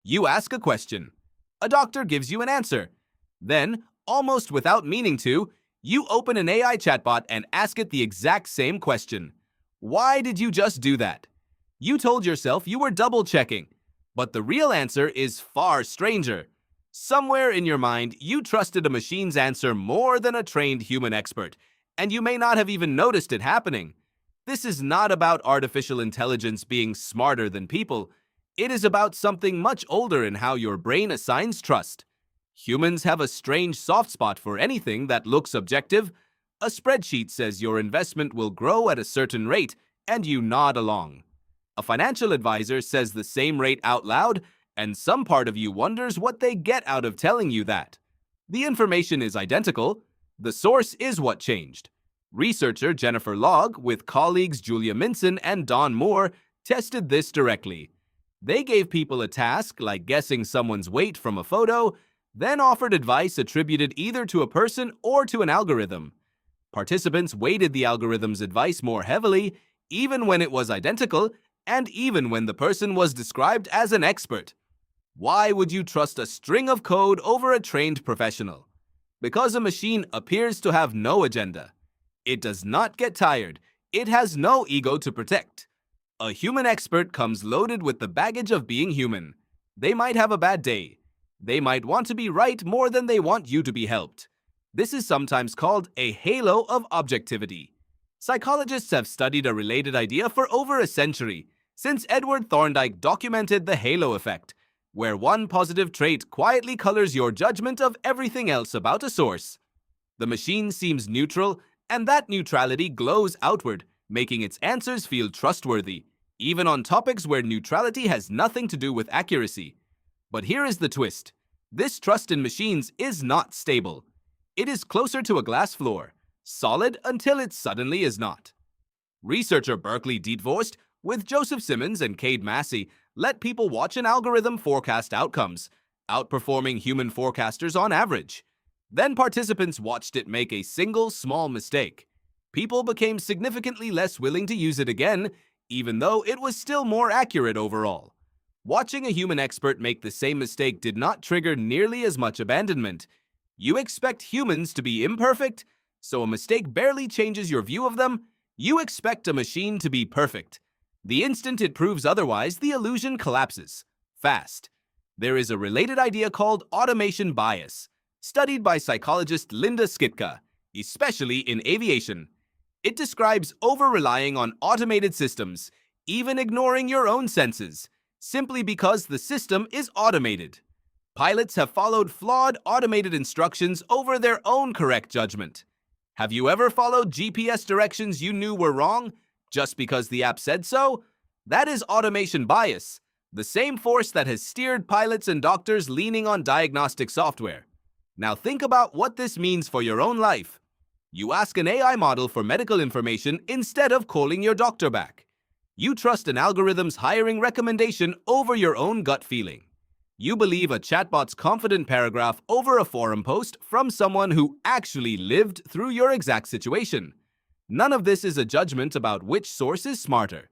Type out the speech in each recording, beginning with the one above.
You ask a question. A doctor gives you an answer. Then, almost without meaning to, you open an AI chatbot and ask it the exact same question. Why did you just do that? You told yourself you were double-checking, but the real answer is far stranger. Somewhere in your mind, you trusted a machine's answer more than a trained human expert, and you may not have even noticed it happening. This is not about artificial intelligence being smarter than people. It is about something much older in how your brain assigns trust. Humans have a strange soft spot for anything that looks objective. A spreadsheet says your investment will grow at a certain rate, and you nod along. A financial advisor says the same rate out loud, and some part of you wonders what they get out of telling you that. The information is identical. The source is what changed. Researcher Jennifer Logg, with colleagues Julia Minson and Don Moore, tested this directly. They gave people a task like guessing someone's weight from a photo, then offered advice attributed either to a person or to an algorithm. Participants weighted the algorithm's advice more heavily, even when it was identical, and even when the person was described as an expert. Why would you trust a string of code over a trained professional? Because a machine appears to have no agenda. It does not get tired. It has no ego to protect. A human expert comes loaded with the baggage of being human. They might have a bad day. They might want to be right more than they want you to be helped. This is sometimes called a halo of objectivity. Psychologists have studied a related idea for over a century, since Edward Thorndike documented the halo effect, where one positive trait quietly colors your judgment of everything else about a source. The machine seems neutral, and that neutrality glows outward, making its answers feel trustworthy, even on topics where neutrality has nothing to do with accuracy. But here is the twist. This trust in machines is not stable. It is closer to a glass floor, solid until it suddenly is not. Researcher Berkeley Dietvorst, with Joseph Simmons and Cade Massey, let people watch an algorithm forecast outcomes, outperforming human forecasters on average. Then participants watched it make a single small mistake. People became significantly less willing to use it again, even though it was still more accurate overall. Watching a human expert make the same mistake did not trigger nearly as much abandonment. You expect humans to be imperfect, so a mistake barely changes your view of them. You expect a machine to be perfect. The instant it proves otherwise, the illusion collapses. Fast. There is a related idea called automation bias, studied by psychologist Linda Skitka, especially in aviation. It describes over-relying on automated systems, even ignoring your own senses, simply because the system is automated. Pilots have followed flawed automated instructions over their own correct judgment. Have you ever followed GPS directions you knew were wrong just because the app said so? That is automation bias, the same force that has steered pilots and doctors leaning on diagnostic software. Now think about what this means for your own life. You ask an AI model for medical information instead of calling your doctor back. You trust an algorithm's hiring recommendation over your own gut feeling. You believe a chatbot's confident paragraph over a forum post from someone who actually lived through your exact situation. None of this is a judgment about which source is smarter.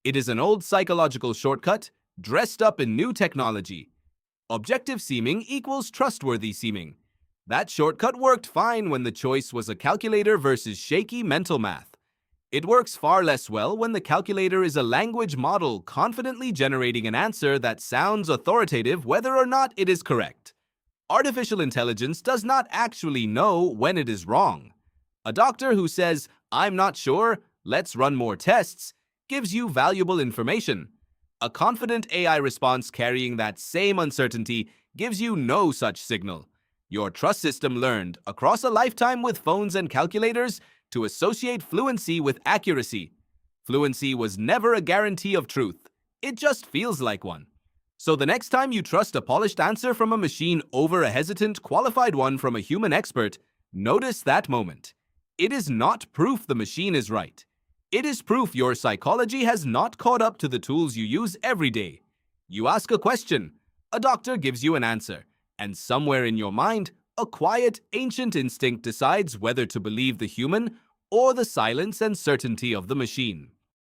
It is an old psychological shortcut dressed up in new technology. Objective seeming equals trustworthy seeming. That shortcut worked fine when the choice was a calculator versus shaky mental math. It works far less well when the calculator is a language model confidently generating an answer that sounds authoritative whether or not it is correct. Artificial intelligence does not actually know when it is wrong. A doctor who says, "I'm not sure, let's run more tests," gives you valuable information. A confident AI response carrying that same uncertainty gives you no such signal. Your trust system learned, across a lifetime with phones and calculators, to associate fluency with accuracy. Fluency was never a guarantee of truth. It just feels like one. So the next time you trust a polished answer from a machine over a hesitant, qualified one from a human expert, notice that moment. It is not proof the machine is right. It is proof your psychology has not caught up to the tools you use every day. You ask a question, a doctor gives you an answer, and somewhere in your mind, a quiet, ancient instinct decides whether to believe the human or the silence and certainty of the machine.